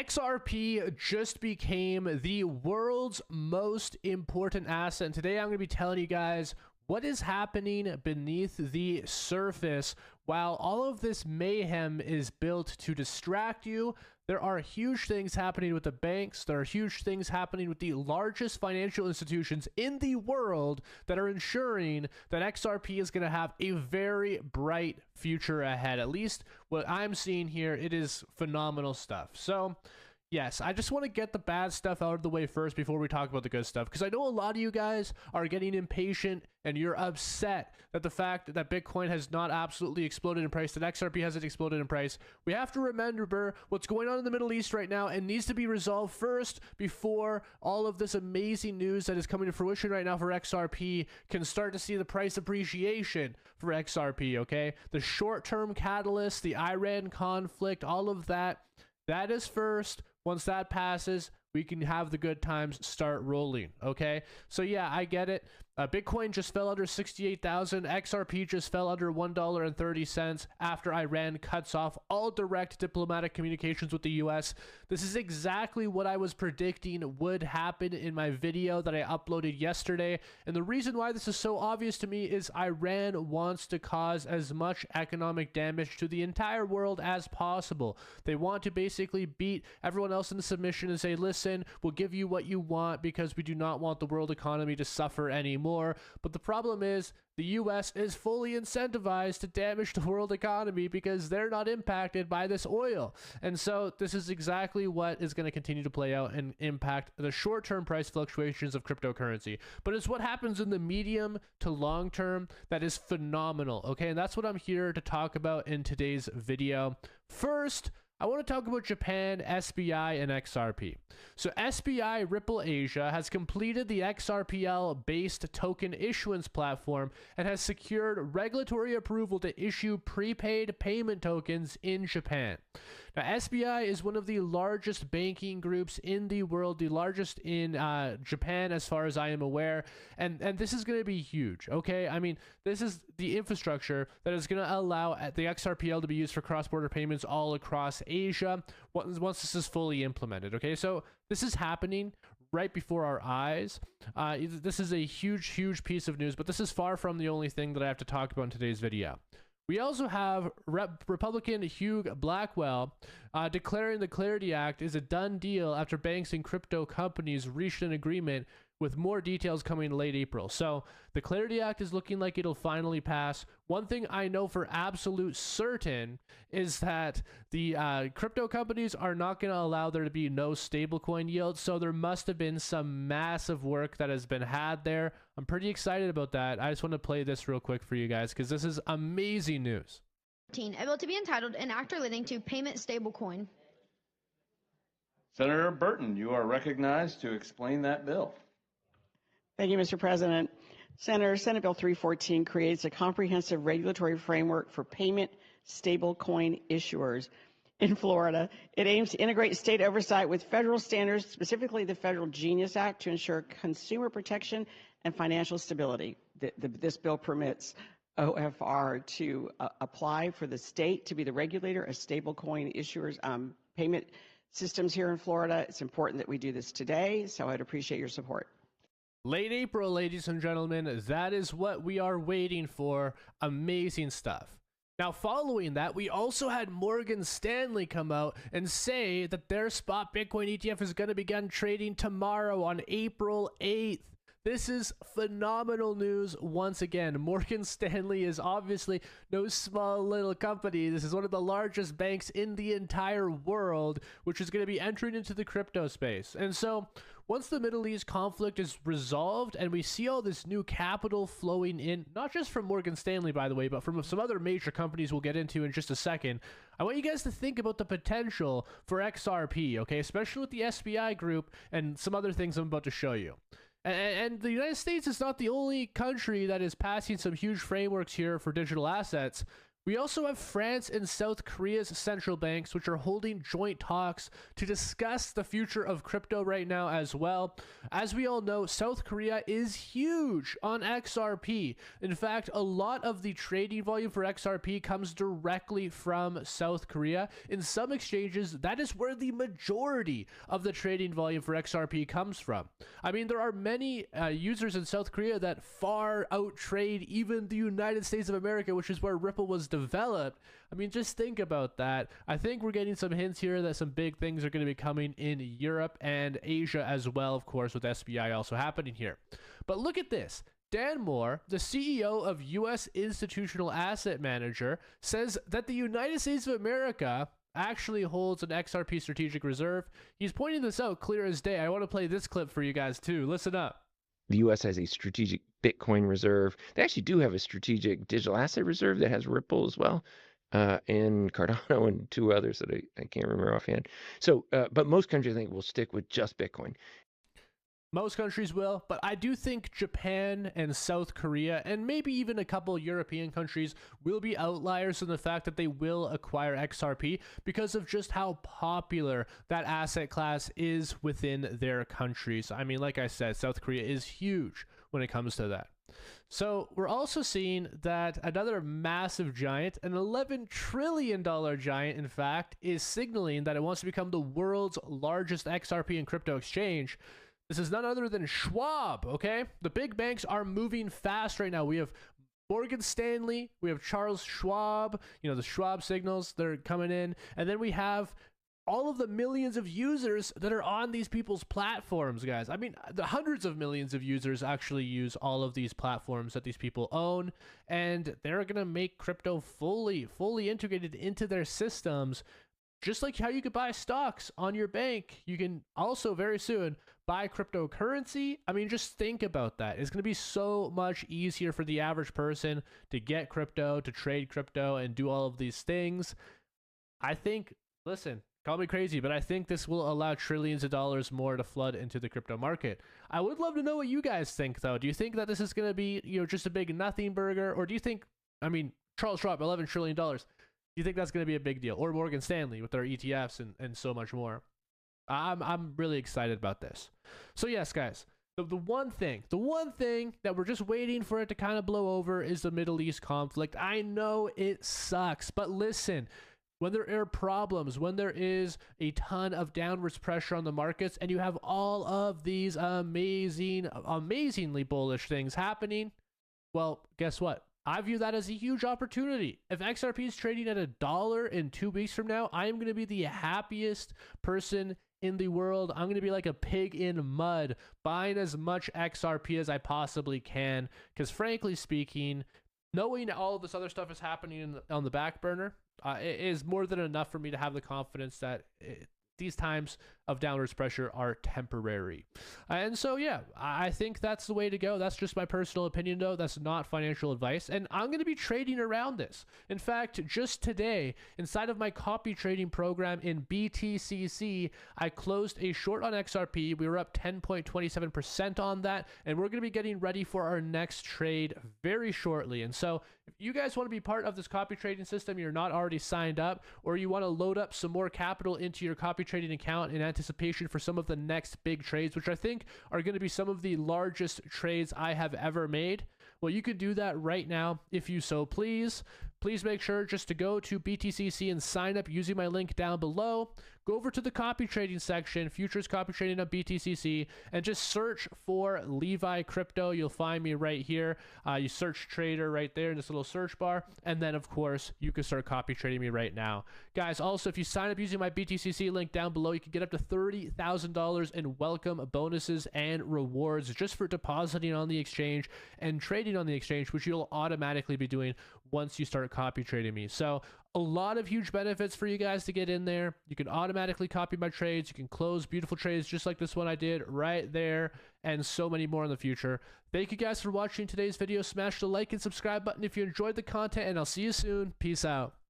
XRP just became the world's most important asset. And today I'm going to be telling you guys what is happening beneath the surface. While all of this mayhem is built to distract you, there are huge things happening with the banks. There are huge things happening with the largest financial institutions in the world that are ensuring that XRP is going to have a very bright future ahead. At least what I'm seeing here, it is phenomenal stuff. So yes, I just want to get the bad stuff out of the way first before we talk about the good stuff, because I know a lot of you guys are getting impatient and you're upset that the fact that Bitcoin has not absolutely exploded in price, that XRP hasn't exploded in price. We have to remember what's going on in the Middle East right now and needs to be resolved first before all of this amazing news that is coming to fruition right now for XRP can start to see the price appreciation for XRP, okay? The short-term catalyst, the Iran conflict, all of that, that is first. Once that passes, we can have the good times start rolling, okay? So yeah, I get it. Bitcoin just fell under 68,000. XRP just fell under $1.30 after Iran cuts off all direct diplomatic communications with the US. This is exactly what I was predicting would happen in my video that I uploaded yesterday. And the reason why this is so obvious to me is Iran wants to cause as much economic damage to the entire world as possible. They want to basically beat everyone else in the submission and say, listen, we'll give you what you want because we do not want the world economy to suffer anymore. But the problem is the US is fully incentivized to damage the world economy because they're not impacted by this oil. And so this is exactly what is going to continue to play out and impact the short-term price fluctuations of cryptocurrency. But it's what happens in the medium to long term that is phenomenal, okay? And that's what I'm here to talk about in today's video. First, I want to talk about Japan, SBI, and XRP. So SBI Ripple Asia has completed the XRPL-based token issuance platform and has secured regulatory approval to issue prepaid payment tokens in Japan. Now, SBI is one of the largest banking groups in the world, the largest in Japan as far as I am aware, and this is going to be huge, okay? I mean, this is the infrastructure that is going to allow the XRPL to be used for cross-border payments all across Asia once this is fully implemented, okay? So this is happening right before our eyes. This is a huge piece of news, but this is far from the only thing that I have to talk about in today's video. We also have Republican Hugh Blackwell declaring the Clarity Act is a done deal after banks and crypto companies reached an agreement, with more details coming late April. So the Clarity Act is looking like it'll finally pass. One thing I know for absolute certain is that the crypto companies are not going to allow there to be no stablecoin yield. So there must have been some massive work that has been had there. I'm pretty excited about that. I just want to play this real quick for you guys because this is amazing news. A bill to be entitled an act relating to payment stablecoin. Senator Burton, you are recognized to explain that bill. Thank you, Mr. President. Senate Bill 314 creates a comprehensive regulatory framework for payment stablecoin issuers in Florida. It aims to integrate state oversight with federal standards, specifically the Federal Genius Act, to ensure consumer protection and financial stability. This bill permits OFR to apply for the state to be the regulator of stablecoin issuers payment systems here in Florida. It's important that we do this today, so I'd appreciate your support. Late April, ladies and gentlemen, that is what we are waiting for. Amazing stuff. Now, following that, we also had Morgan Stanley come out and say that their spot Bitcoin ETF is going to begin trading tomorrow on April 8th. This is phenomenal news once again. Morgan Stanley is obviously no small little company. This is one of the largest banks in the entire world, which is going to be entering into the crypto space. And so once the Middle East conflict is resolved and we see all this new capital flowing in, not just from Morgan Stanley, by the way, but from some other major companies we'll get into in just a second, I want you guys to think about the potential for XRP, okay? Especially with the SBI group and some other things I'm about to show you. And the United States is not the only country that is passing some huge frameworks here for digital assets. We also have France and South Korea's central banks, which are holding joint talks to discuss the future of crypto right now as well. As we all know, South Korea is huge on XRP. In fact, a lot of the trading volume for XRP comes directly from South Korea. In some exchanges, that is where the majority of the trading volume for XRP comes from. I mean, there are many users in South Korea that far out-trade even the United States of America, which is where Ripple was developed. I mean, just think about that. I think we're getting some hints here that some big things are going to be coming in Europe and Asia as well, of course, with SBI also happening here. But look at this. Dan Moore, the CEO of U.S. Institutional Asset Manager, says that the United States of America actually holds an XRP strategic reserve. He's pointing this out clear as day. I want to play this clip for you guys too. Listen up. The U.S. has a strategic Bitcoin reserve. They actually do have a strategic digital asset reserve that has Ripple as well, and Cardano and two others that I can't remember offhand. So, but most countries, I think, will stick with just Bitcoin. Most countries will, but I do think Japan and South Korea and maybe even a couple European countries will be outliers in the fact that they will acquire XRP because of just how popular that asset class is within their countries. I mean, like I said, South Korea is huge when it comes to that. So we're also seeing that another massive giant, an $11 trillion giant, in fact, is signaling that it wants to become the world's largest XRP and crypto exchange. This is none other than Schwab, okay? The big banks are moving fast right now. We have Morgan Stanley, we have Charles Schwab, you know, the Schwab signals, they're coming in. And then we have all of the millions of users that are on these people's platforms, guys. I mean, the hundreds of millions of users actually use all of these platforms that these people own. And they're going to make crypto fully integrated into their systems. Just like how you could buy stocks on your bank, you can also very soon buy cryptocurrency. I mean, just think about that. It's going to be so much easier for the average person to get crypto, to trade crypto, and do all of these things. I think, listen, call me crazy, but I think this will allow trillions of dollars more to flood into the crypto market. I would love to know what you guys think, though. Do you think that this is going to be, you know, just a big nothing burger? Or do you think, I mean, Charles Schwab, $11 trillion. Do you think that's going to be a big deal? Or Morgan Stanley with their ETFs and so much more. I'm really excited about this. So yes, guys, the one thing that we're just waiting for it to kind of blow over is the Middle East conflict. I know it sucks, but listen, when there are problems, when there is a ton of downwards pressure on the markets, and you have all of these amazingly bullish things happening, well, guess what? I view that as a huge opportunity. If XRP is trading at $1 in 2 weeks from now, I am going to be the happiest person in the world. I'm going to be like a pig in mud, buying as much XRP as I possibly can. Because frankly speaking, knowing all of this other stuff is happening on the back burner, it is more than enough for me to have the confidence that these times of downwards pressure are temporary. And so, yeah, I think that's the way to go. That's just my personal opinion, though. That's not financial advice. And I'm going to be trading around this. In fact, just today, inside of my copy trading program in BTCC, I closed a short on XRP. We were up 10.27% on that. And we're going to be getting ready for our next trade very shortly. And so if you guys want to be part of this copy trading system, you're not already signed up, or you want to load up some more capital into your copy trading account in anticipation for some of the next big trades, which I think are going to be some of the largest trades I have ever made, well, you can do that right now if you so please. Please make sure just to go to BTCC and sign up using my link down below. Go over to the copy trading section, futures copy trading on BTCC, and just search for Levi Crypto. You'll find me right here. You search trader right there in this little search bar. And then, of course, you can start copy trading me right now. Guys, also, if you sign up using my BTCC link down below, you can get up to $30,000 in welcome bonuses and rewards just for depositing on the exchange and trading on the exchange, which you'll automatically be doing once you start copy trading me. So a lot of huge benefits for you guys to get in there. You can automatically copy my trades. You can close beautiful trades just like this one I did right there, and so many more in the future. Thank you guys for watching today's video. Smash the like and subscribe button if you enjoyed the content, and I'll see you soon. Peace out.